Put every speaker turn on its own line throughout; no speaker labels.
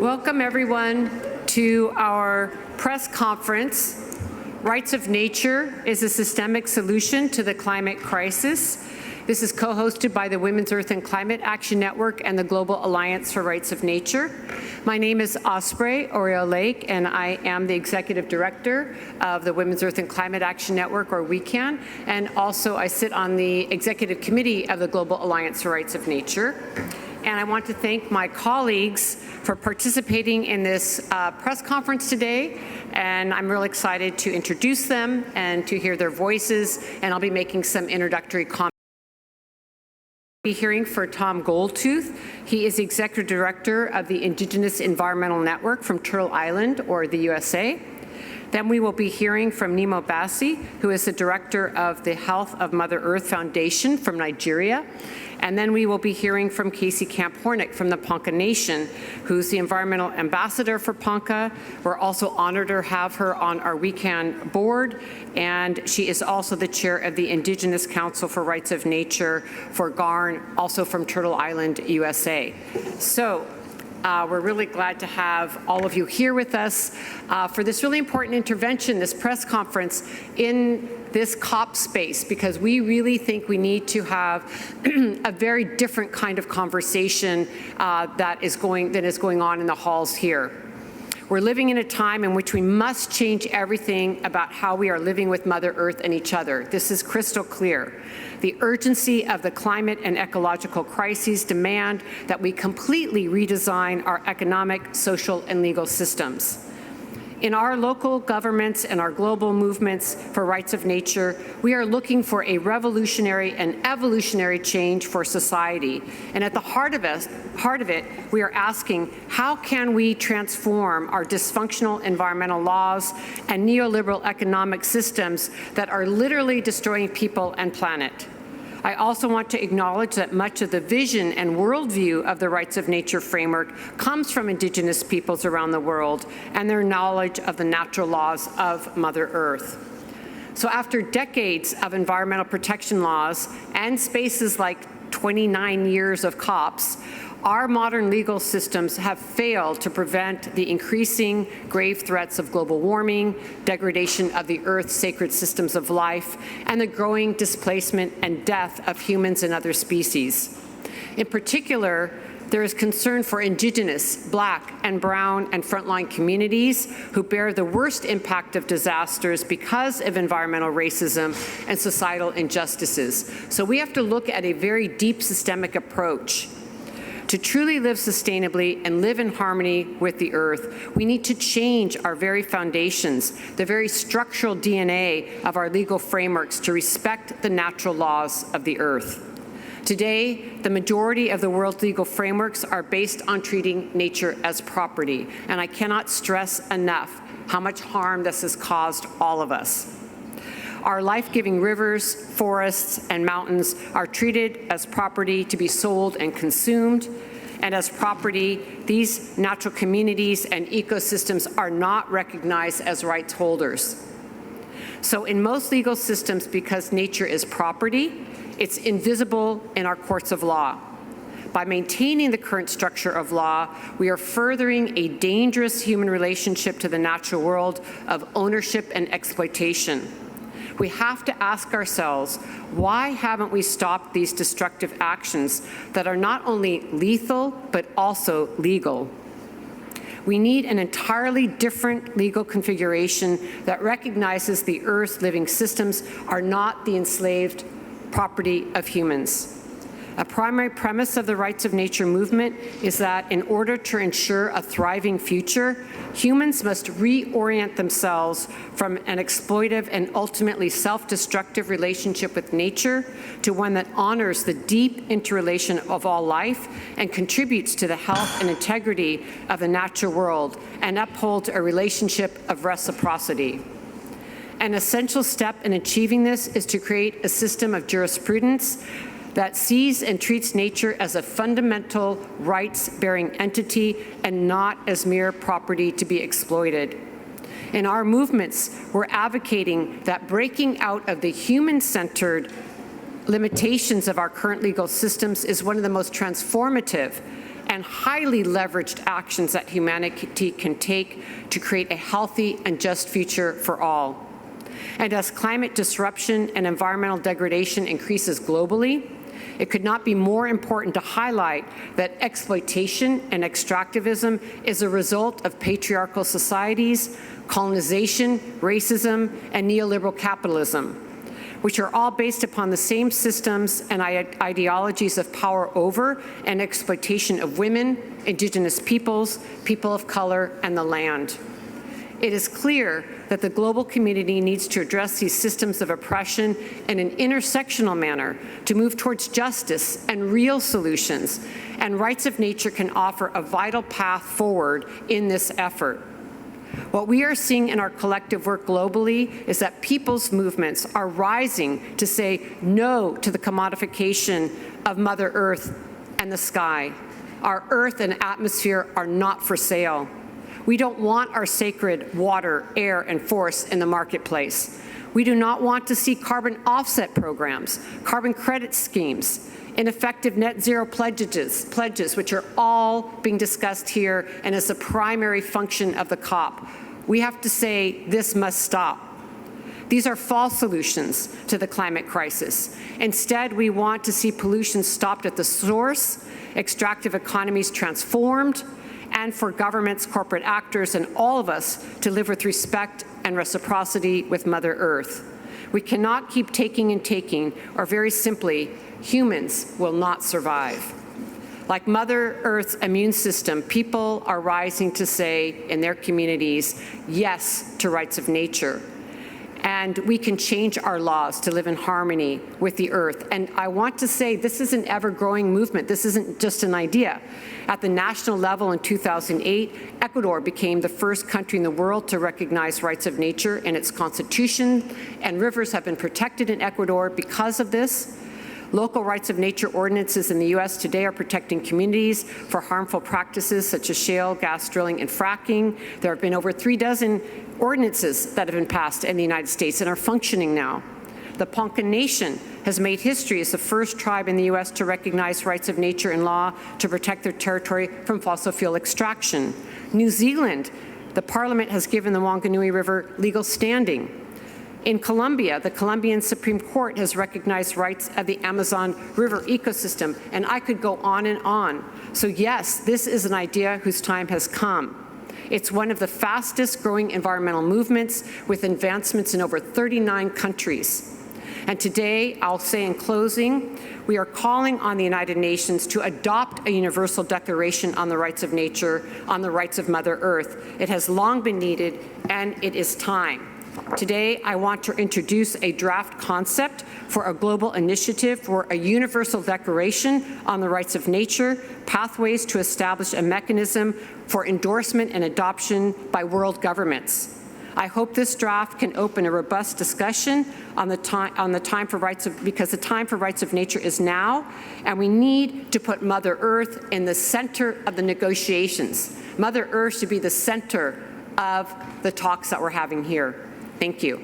Welcome everyone to our press conference. Rights of Nature is a systemic solution to the climate crisis. This is co-hosted by the Women's Earth and Climate Action Network and the Global Alliance for Rights of Nature. My name is Osprey Oriel Lake, and I am the Executive Director of the Women's Earth and Climate Action Network, or WECAN, and also I sit on the Executive Committee of the Global Alliance for Rights of Nature. And I want to thank my colleagues for participating in this press conference today, and I'm really excited to introduce them and to hear their voices, and I'll be making some introductory comments. We'll be hearing for Tom Goldtooth. He is the Executive Director of the Indigenous Environmental Network from Turtle Island, or the USA. Then we will be hearing from Nemo Bassi, who is the Director of the Health of Mother Earth Foundation from Nigeria. And then we will be hearing from Casey Camp-Hornick from the Ponca Nation, who's the Environmental Ambassador for Ponca. We're also honored to have her on our WECAN board, and she is also the chair of the Indigenous Council for Rights of Nature for Garn, also from Turtle Island, USA. So, we're really glad to have all of you here with us for this really important intervention, this press conference in this COP space, because we really think we need to have a very different kind of conversation that is going on in the halls here. We're living in a time in which we must change everything about how we are living with Mother Earth and each other. This is crystal clear. The urgency of the climate and ecological crises demand that we completely redesign our economic, social, and legal systems. In our local governments and our global movements for rights of nature, we are looking for a revolutionary and evolutionary change for society. And at the heart of it, we are asking, how can we transform our dysfunctional environmental laws and neoliberal economic systems that are literally destroying people and planet? I also want to acknowledge that much of the vision and worldview of the Rights of Nature framework comes from Indigenous peoples around the world and their knowledge of the natural laws of Mother Earth. So after decades of environmental protection laws and spaces like 29 years of COPs, our modern legal systems have failed to prevent the increasing grave threats of global warming, degradation of the Earth's sacred systems of life, and the growing displacement and death of humans and other species. In particular, there is concern for Indigenous, Black, and Brown, and frontline communities who bear the worst impact of disasters because of environmental racism and societal injustices. So we have to look at a very deep systemic approach. To truly live sustainably and live in harmony with the Earth, we need to change our very foundations, the very structural DNA of our legal frameworks to respect the natural laws of the Earth. Today, the majority of the world's legal frameworks are based on treating nature as property, and I cannot stress enough how much harm this has caused all of us. Our life-giving rivers, forests, and mountains are treated as property to be sold and consumed. And as property, these natural communities and ecosystems are not recognized as rights holders. So in most legal systems, because nature is property, it's invisible in our courts of law. By maintaining the current structure of law, we are furthering a dangerous human relationship to the natural world of ownership and exploitation. We have to ask ourselves, why haven't we stopped these destructive actions that are not only lethal, but also legal? We need an entirely different legal configuration that recognizes the Earth's living systems are not the enslaved property of humans. A primary premise of the Rights of Nature movement is that in order to ensure a thriving future, humans must reorient themselves from an exploitive and ultimately self-destructive relationship with nature to one that honors the deep interrelation of all life and contributes to the health and integrity of the natural world and upholds a relationship of reciprocity. An essential step in achieving this is to create a system of jurisprudence that sees and treats nature as a fundamental rights-bearing entity and not as mere property to be exploited. In our movements, we're advocating that breaking out of the human-centered limitations of our current legal systems is one of the most transformative and highly leveraged actions that humanity can take to create a healthy and just future for all. And as climate disruption and environmental degradation increases globally, it could not be more important to highlight that exploitation and extractivism is a result of patriarchal societies, colonization, racism, and neoliberal capitalism, which are all based upon the same systems and ideologies of power over and exploitation of women, Indigenous peoples, people of color, and the land. It is clear that the global community needs to address these systems of oppression in an intersectional manner to move towards justice and real solutions, and Rights of Nature can offer a vital path forward in this effort. What we are seeing in our collective work globally is that people's movements are rising to say no to the commodification of Mother Earth and the sky. Our earth and atmosphere are not for sale. We don't want our sacred water, air, and forests in the marketplace. We do not want to see carbon offset programs, carbon credit schemes, ineffective net zero pledges, which are all being discussed here and is the primary function of the COP. We have to say this must stop. These are false solutions to the climate crisis. Instead, we want to see pollution stopped at the source, extractive economies transformed, and for governments, corporate actors, and all of us to live with respect and reciprocity with Mother Earth. We cannot keep taking and taking, or very simply, humans will not survive. Like Mother Earth's immune system, people are rising to say in their communities, yes to rights of nature. And we can change our laws to live in harmony with the earth. And I want to say this is an ever-growing movement. This isn't just an idea. At the national level in 2008, Ecuador became the first country in the world to recognize rights of nature in its constitution, and rivers have been protected in Ecuador because of this. Local rights of nature ordinances in the U.S. today are protecting communities for harmful practices such as shale, gas drilling, and fracking. There have been over 36 ordinances that have been passed in the United States and are functioning now. The Ponca Nation has made history as the first tribe in the U.S. to recognize rights of nature in law to protect their territory from fossil fuel extraction. New Zealand, the Parliament has given the Wanganui River legal standing. In Colombia, the Colombian Supreme Court has recognized rights of the Amazon River ecosystem, and I could go on and on. So yes, this is an idea whose time has come. It's one of the fastest growing environmental movements with advancements in over 39 countries. And today, I'll say in closing, we are calling on the United Nations to adopt a universal declaration on the rights of nature, on the rights of Mother Earth. It has long been needed, and it is time. Today, I want to introduce a draft concept for a global initiative for a universal declaration on the rights of nature, pathways to establish a mechanism for endorsement and adoption by world governments. I hope this draft can open a robust discussion on the time for rights of, because the time for rights of nature is now, and we need to put Mother Earth in the center of the negotiations. Mother Earth should be the center of the talks that we're having here. Thank you.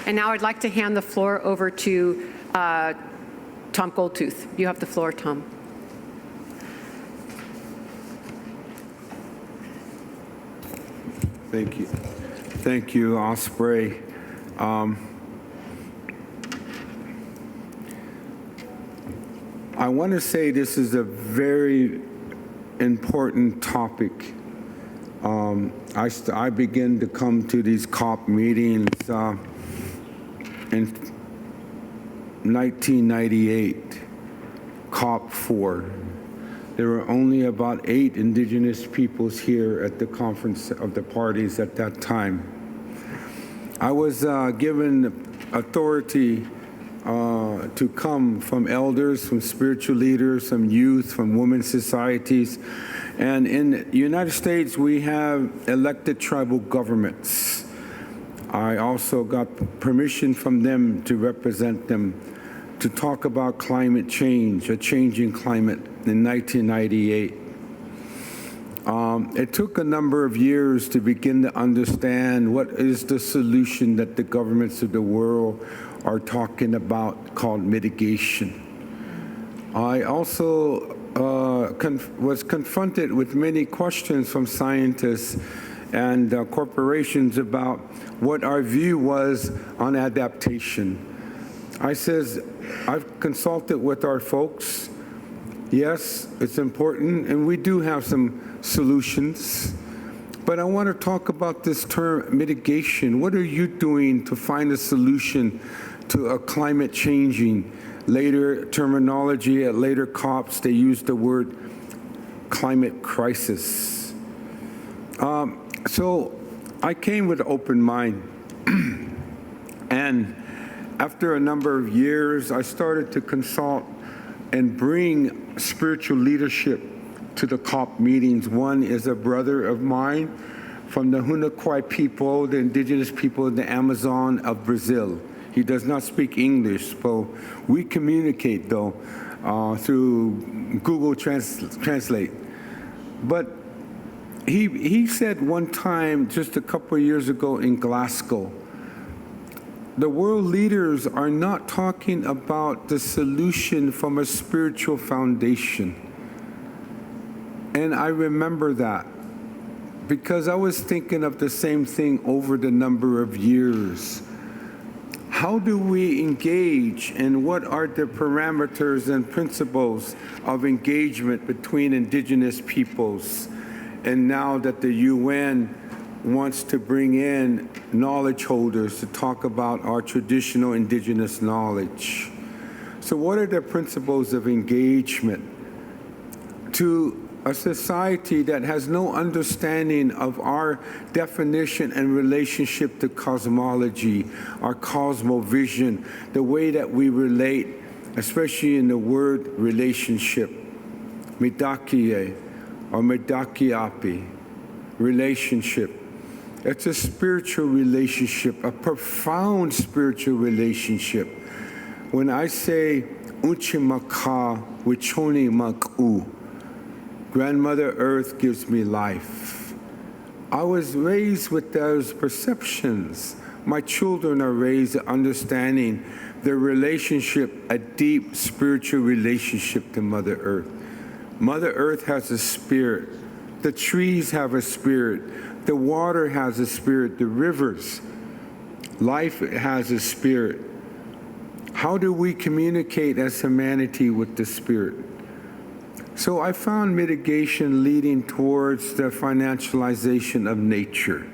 And now I'd like to hand the floor over to Tom Goldtooth. You have the floor, Tom.
Thank you. Thank you, Osprey. I want to say this is a very important topic. I began to come to these COP meetings in 1998, COP 4. There were only about 8 indigenous peoples here at the conference of the parties at that time. I was given authority to come from elders, from spiritual leaders, from youth, from women's societies. And in the United States, we have elected tribal governments. I also got permission from them to represent them, to talk about climate change, a changing climate in 1998. It took a number of years to begin to understand what is the solution that the governments of the world are talking about called mitigation. I also was confronted with many questions from scientists and corporations about what our view was on adaptation. I says, I've consulted with our folks. Yes, it's important, and we do have some solutions. But I want to talk about this term mitigation. What are you doing to find a solution to a climate changing? Later terminology at later COPs, they use the word climate crisis. So I came with an open mind. And after a number of years, I started to consult and bring spiritual leadership to the COP meetings. One is a brother of mine from the Hunaquai people, the indigenous people in the Amazon of Brazil. He does not speak English, so we communicate, though, through Google Translate. But he said one time, just a couple of years ago in Glasgow, the world leaders are not talking about the solution from a spiritual foundation. And I remember that because I was thinking of the same thing over the number of years. How do we engage, and what are the parameters and principles of engagement between indigenous peoples? And now that the UN wants to bring in knowledge holders to talk about our traditional indigenous knowledge. So what are the principles of engagement to a society that has no understanding of our definition and relationship to cosmology, our cosmovision, the way that we relate, especially in the word relationship, midakie or midakiapi, relationship. It's a spiritual relationship, a profound spiritual relationship. When I say Uchimaka Wichoni Maku, Grandmother Earth gives me life, I was raised with those perceptions. My children are raised understanding their relationship, a deep spiritual relationship to Mother Earth. Mother Earth has a spirit. The trees have a spirit. The water has a spirit. The rivers, life has a spirit. How do we communicate as humanity with the spirit? So I found mitigation leading towards the financialization of nature,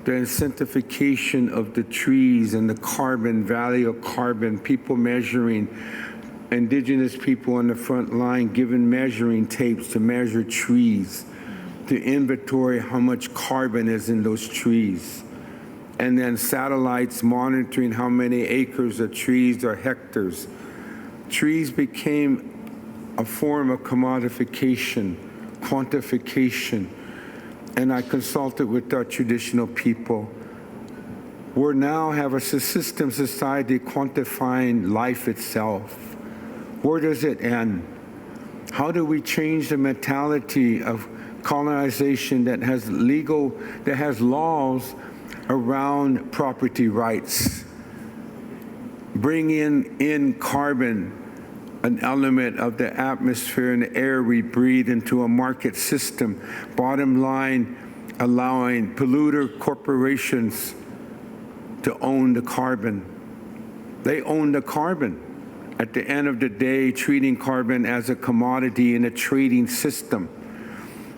the incentivization of the trees and the carbon, value of carbon, people measuring, indigenous people on the front line given measuring tapes to measure trees, to inventory how much carbon is in those trees, and then satellites monitoring how many acres of trees or hectares. Trees became a form of commodification, quantification, and I consulted with our traditional people. We now have a system society quantifying life itself. Where does it end? How do we change the mentality of colonization that has laws around property rights? Bring in carbon, an element of the atmosphere and the air we breathe, into a market system. Bottom line, allowing polluter corporations to own the carbon. They own the carbon. At the end of the day, treating carbon as a commodity in a trading system.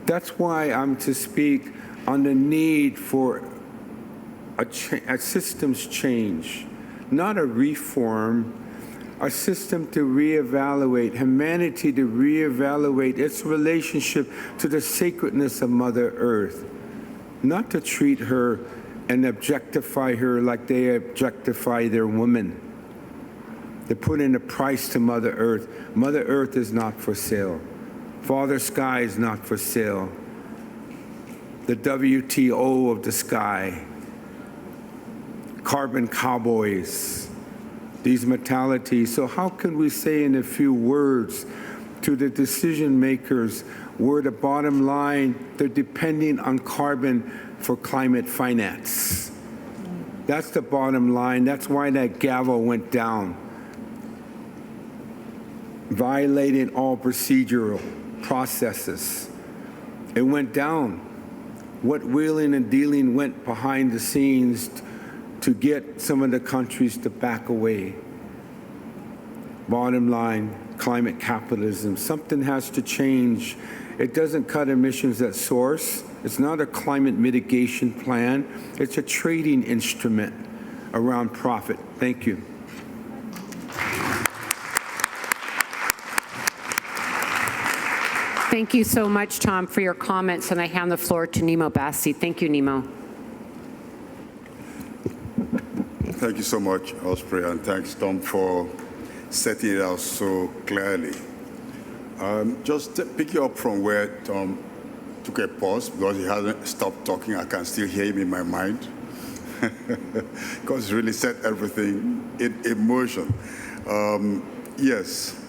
That's why I'm to speak on the need for a systems change, not a reform, a system to reevaluate, humanity to reevaluate its relationship to the sacredness of Mother Earth, not to treat her and objectify her like they objectify their women. They put in a price to Mother Earth. Mother Earth is not for sale. Father Sky is not for sale. The WTO of the sky, carbon cowboys, these mentalities. So how can we say in a few words to the decision makers, where the bottom line, they're depending on carbon for climate finance. That's the bottom line. That's why that gavel went down, violating all procedural processes. It went down. What wheeling and dealing went behind the scenes to get some of the countries to back away. Bottom line, climate capitalism. Something has to change. It doesn't cut emissions at source. It's not a climate mitigation plan. It's a trading instrument around profit. Thank you.
Thank you so much, Tom, for your comments, and I hand the floor to Nemo Bassi. Thank you, Nemo.
Thank you so much, Osprey, and thanks, Tom, for setting it out so clearly. Just picking up from where Tom took a pause, because he hasn't stopped talking. I can still hear him in my mind, because he really set everything in motion. Yes.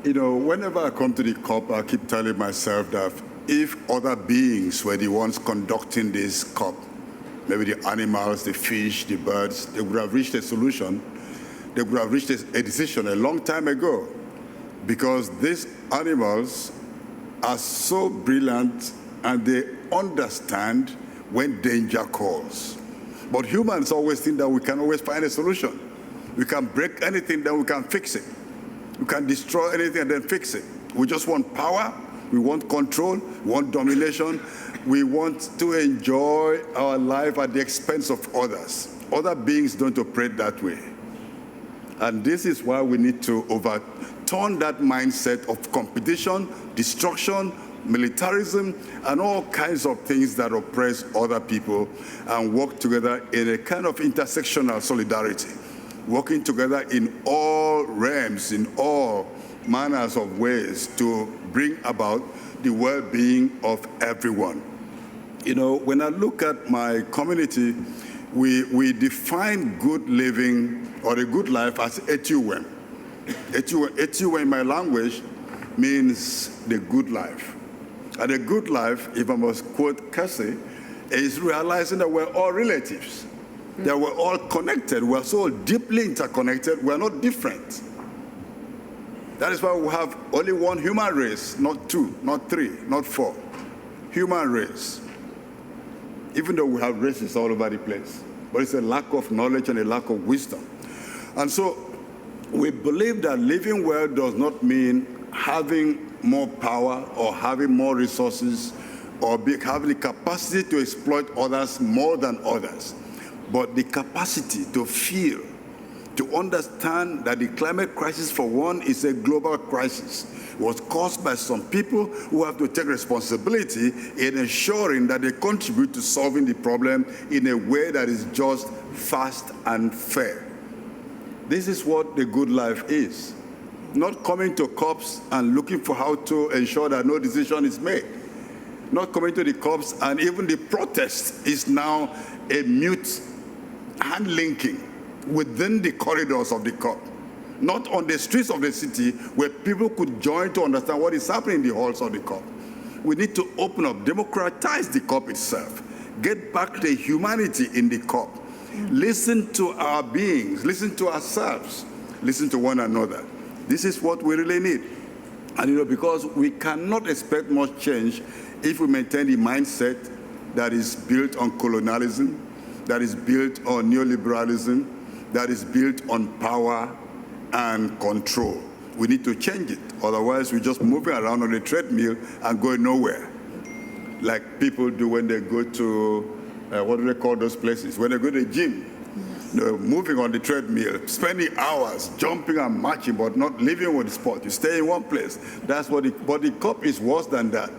You know, whenever I come to the COP, I keep telling myself that if other beings were the ones conducting this COP, maybe the animals, the fish, the birds, they would have reached a solution. They would have reached a decision a long time ago, because these animals are so brilliant and they understand when danger calls. But humans always think that we can always find a solution. We can break anything, then we can fix it. We can destroy anything and then fix it. We just want power, we want control, we want domination. We want to enjoy our life at the expense of others. Other beings don't operate that way. And this is why we need to overturn that mindset of competition, destruction, militarism, and all kinds of things that oppress other people, and work together in a kind of intersectional solidarity, working together in all realms, in all manners of ways to bring about the well-being of everyone. You know, when I look at my community, we define good living or a good life as etuwem. Etuwem in my language means the good life. And a good life, if I must quote Casey, is realizing that we're all relatives, that we're all connected. We're so deeply interconnected, we're not different. That is why we have only one human race, not two, not three, not four. Human race. Even though we have races all over the place. But it's a lack of knowledge and a lack of wisdom. And so we believe that living well does not mean having more power or having more resources or having the capacity to exploit others more than others, but the capacity to feel, to understand that the climate crisis, for one, is a global crisis. It was caused by some people who have to take responsibility in ensuring that they contribute to solving the problem in a way that is just, fast, and fair. This is what the good life is. Not coming to COPs and looking for how to ensure that no decision is made. Not coming to the COPs, and even the protest is now a mute hand-linking within the corridors of the COP. Not on the streets of the city where people could join to understand what is happening in the halls of the COP. We need to open up, democratize the COP itself, get back the humanity in the COP. Listen to our beings, listen to ourselves, listen to one another. This is what we really need. And you know, because we cannot expect much change if we maintain the mindset that is built on colonialism, that is built on neoliberalism, that is built on power and control. We need to change it. Otherwise, we're just moving around on a treadmill and going nowhere. Like people do when they go to, what do they call those places? When they go to the gym. They're moving on the treadmill, spending hours jumping and marching, but not living with the sport. You stay in one place. That's what but the COP is worse than that.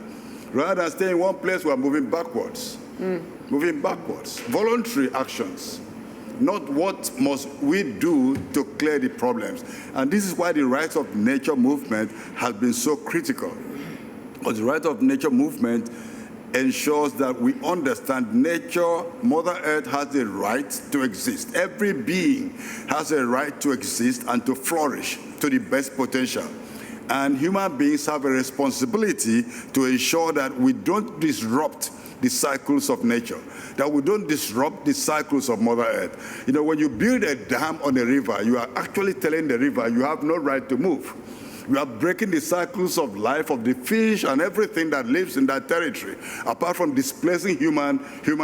Rather than staying in one place, we're moving backwards. Moving backwards. Voluntary actions. Not what must we do to clear the problems. And this is why the rights of nature movement has been so critical. Because the rights of nature movement ensures that we understand nature. Mother Earth has a right to exist. Every being has a right to exist and to flourish to the best potential. And human beings have a responsibility to ensure that we don't disrupt the cycles of nature, that we don't disrupt the cycles of Mother Earth. You know, when you build a dam on a river, you are actually telling the river you have no right to move. You are breaking the cycles of life of the fish and everything that lives in that territory, apart from displacing human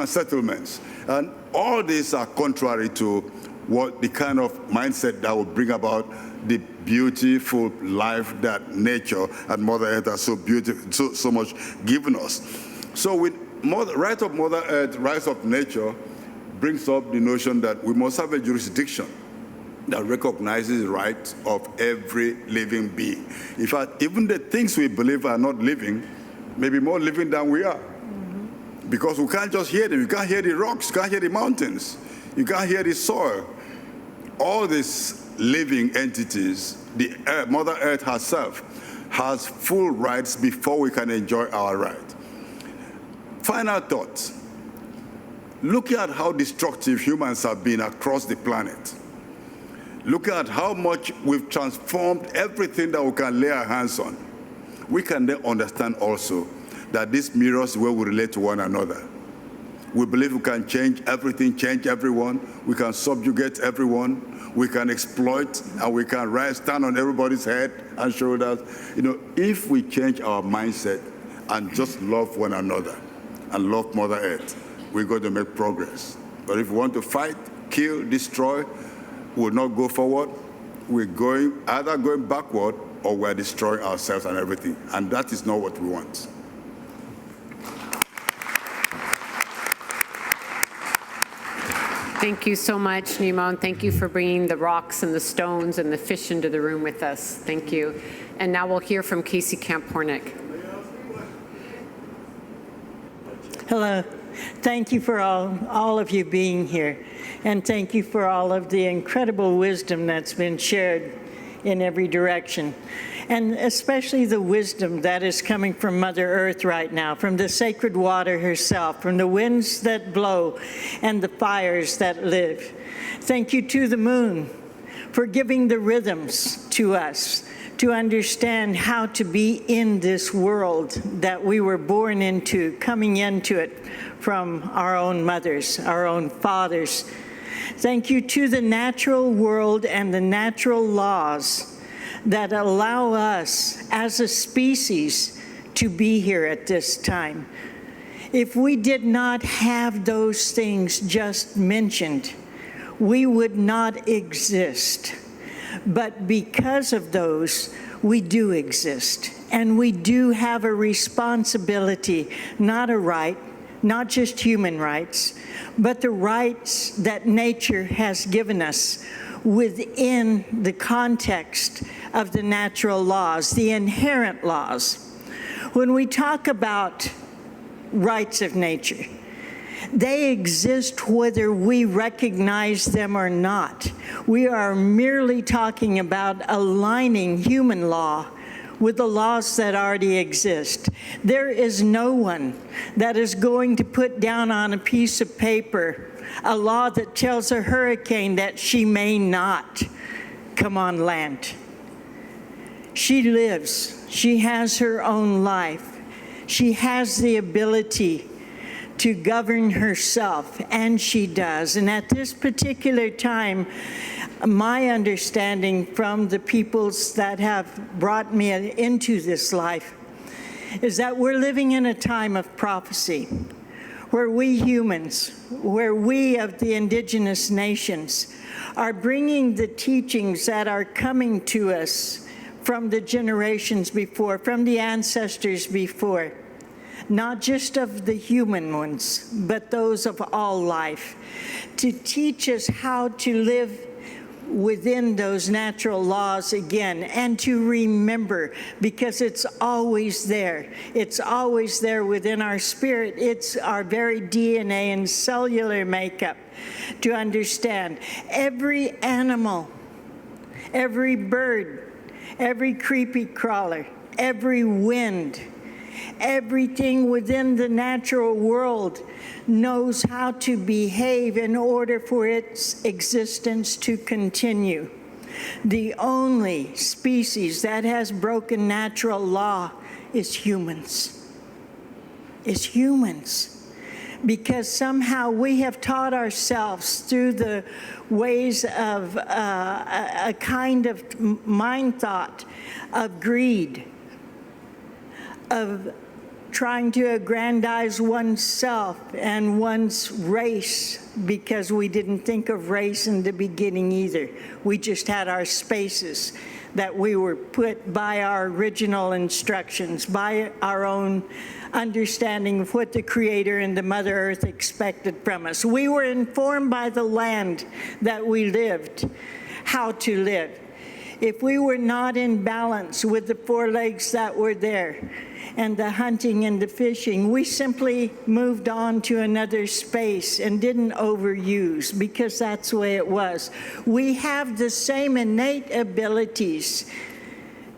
settlements. And all these are contrary to what the kind of mindset that will bring about the beautiful life that nature and Mother Earth are so beautiful, so much given us. So with right of Mother Earth, rights of nature, brings up the notion that we must have a jurisdiction that recognizes the rights of every living being. In fact, even the things we believe are not living may be more living than we are. Because we can't just hear them. You can't hear the rocks, you can't hear the mountains, you can't hear the soil. All these living entities, the Earth, Mother Earth herself, has full rights before we can enjoy our right. Final thoughts. Look at how destructive humans have been across the planet. Look at how much we've transformed everything that we can lay our hands on. We can then understand also that this mirrors the way we relate to one another. We believe we can change everything, change everyone. We can subjugate everyone. We can exploit, and we can stand on everybody's head and shoulders. You know, if we change our mindset and just love one another and love Mother Earth, we're going to make progress. But if we want to fight, kill, destroy, we'll not go forward. We're either going backward or we're destroying ourselves and everything. And that is not what we want.
Thank you so much, Nima, and thank you for bringing the rocks and the stones and the fish into the room with us. Thank you. And now we'll hear from Casey Camp-Hornick.
Hello. Thank you for all of you being here. And thank you for all of the incredible wisdom that's been shared in every direction. And especially the wisdom that is coming from Mother Earth right now, from the sacred water herself, from the winds that blow and the fires that live. Thank you to the moon for giving the rhythms to us to understand how to be in this world that we were born into, coming into it from our own mothers, our own fathers. Thank you to the natural world and the natural laws that allow us as a species to be here at this time. If we did not have those things just mentioned, we would not exist. But because of those, we do exist. And we do have a responsibility, not a right, not just human rights, but the rights that nature has given us within the context of the natural laws, the inherent laws. When we talk about rights of nature, they exist whether we recognize them or not. We are merely talking about aligning human law with the laws that already exist. There is no one that is going to put down on a piece of paper a law that tells a hurricane that she may not come on land. She lives. She has her own life. She has the ability to govern herself, and she does. And at this particular time, my understanding from the peoples that have brought me into this life is that we're living in a time of prophecy, where we humans, where we of the indigenous nations are bringing the teachings that are coming to us from the generations before, from the ancestors before, not just of the human ones, but those of all life, to teach us how to live within those natural laws again, and to remember, because it's always there. It's always there within our spirit. It's our very DNA and cellular makeup to understand. Every animal, every bird, every creepy crawler, every wind, Everything within the natural world knows how to behave in order for its existence to continue. The only species that has broken natural law is humans. Is humans. Because somehow we have taught ourselves through the ways of a kind of mind thought of greed, of trying to aggrandize oneself and one's race, because we didn't think of race in the beginning either. We just had our spaces that we were put by our original instructions, by our own understanding of what the Creator and the Mother Earth expected from us. We were informed by the land that we lived, how to live. If we were not in balance with the 4 legs that were there, and the hunting and the fishing, we simply moved on to another space and didn't overuse, because that's the way it was. We have the same innate abilities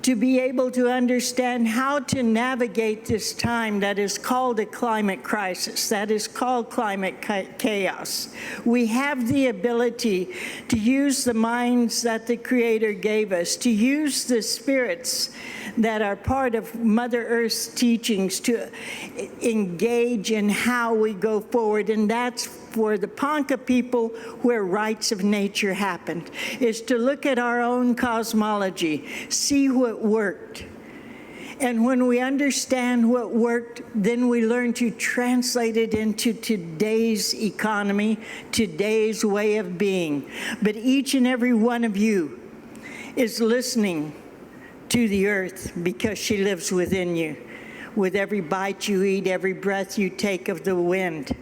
to be able to understand how to navigate this time that is called a climate crisis, that is called climate chaos. We have the ability to use the minds that the Creator gave us, to use the spirits that are part of Mother Earth's teachings to engage in how we go forward. And that's for the Ponca people where rights of nature happened, is to look at our own cosmology, see what worked. And when we understand what worked, then we learn to translate it into today's economy, today's way of being. But each and every one of you is listening to the earth because she lives within you, with every bite you eat, every breath you take of the wind.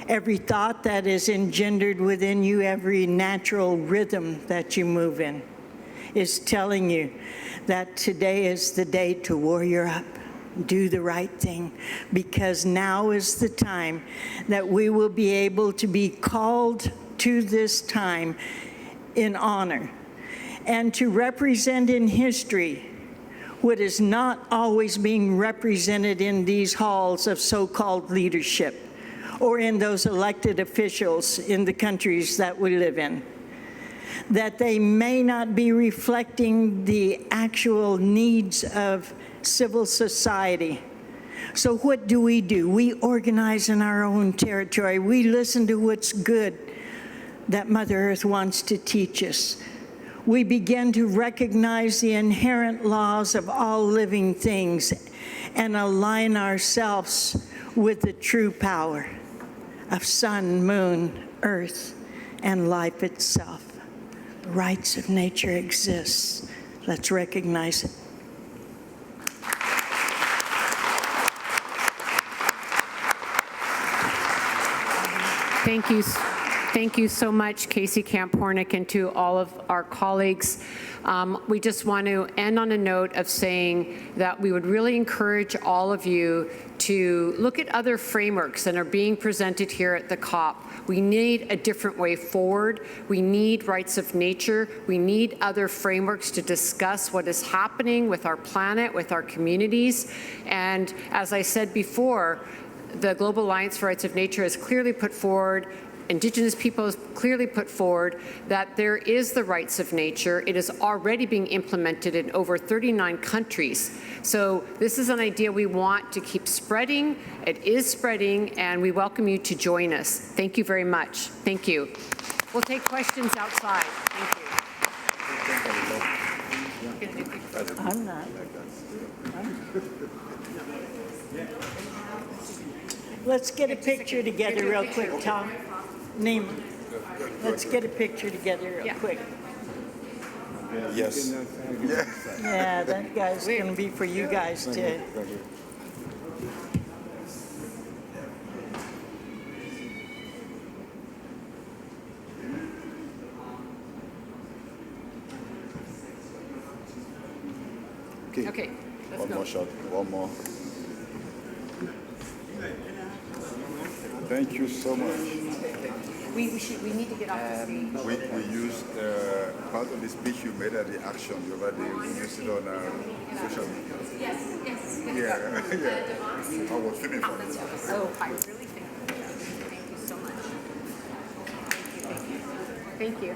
Every thought that is engendered within you, every natural rhythm that you move in, is telling you that today is the day to warrior up, do the right thing, because now is the time that we will be able to be called to this time in honor and to represent in history what is not always being represented in these halls of so-called leadership, or in those elected officials in the countries that we live in, that they may not be reflecting the actual needs of civil society. So what do? We organize in our own territory. We listen to what's good that Mother Earth wants to teach us. We begin to recognize the inherent laws of all living things and align ourselves with the true power of sun, moon, earth, and life itself. The rights of nature exists. Let's recognize it.
Thank you. Thank you so much, Casey Camp-Hornick, and to all of our colleagues. We just want to end on a note of saying that we would really encourage all of you to look at other frameworks that are being presented here at the COP. We need a different way forward. We need rights of nature. We need other frameworks to discuss what is happening with our planet, with our communities. And as I said before, the Global Alliance for Rights of Nature has clearly put forward, Indigenous people have clearly put forward that there is the rights of nature. It is already being implemented in over 39 countries. So this is an idea we want to keep spreading. It is spreading, and we welcome you to join us. Thank you very much. Thank you. We'll take questions outside. Thank you.
I'm not. Let's get a picture together real quick, Tom. Name. Let's get a picture together real quick.
Yes.
Yeah, that guy's going to be for you guys too.
Okay, let's
One
go.
more shot. One more. Thank you so much.
We need to get off the stage.
We used part of the speech you made at the action the other day. We used it on social media.
Yes.
Yeah, yeah. I was filming for you.
Oh, I really think. Thank you so much. Thank you.